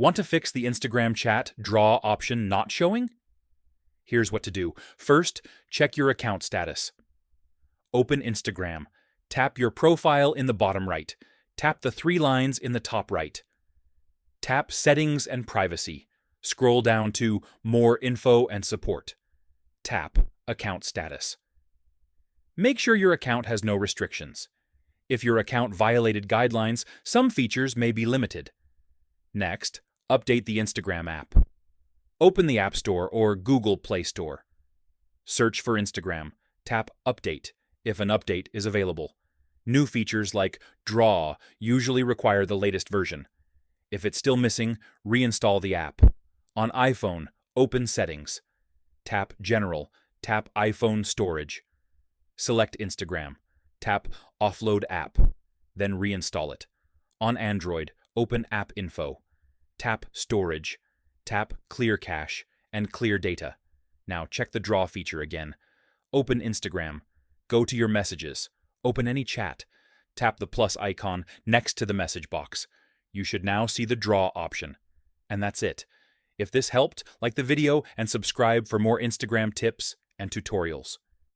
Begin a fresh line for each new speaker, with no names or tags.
Want to fix the Instagram chat draw option not showing? Here's what to do. First, check your account status. Open Instagram. Tap your profile in the bottom right. Tap the 3 lines in the top right. Tap Settings and Privacy. Scroll down to More Info and Support. Tap Account Status. Make sure your account has no restrictions. If your account violated guidelines, some features may be limited. Next, update the Instagram app. Open the App Store or Google Play Store. Search for Instagram. Tap Update if an update is available. New features like Draw usually require the latest version. If it's still missing, reinstall the app. On iPhone, open Settings. Tap General. Tap iPhone Storage. Select Instagram. Tap Offload App. Then reinstall it. On Android, open App Info. Tap Storage. Tap Clear Cache and Clear Data. Now check the Draw feature again. Open Instagram. Go to your messages. Open any chat. Tap the plus icon next to the message box. You should now see the Draw option. And that's it. If this helped, like the video and subscribe for more Instagram tips and tutorials.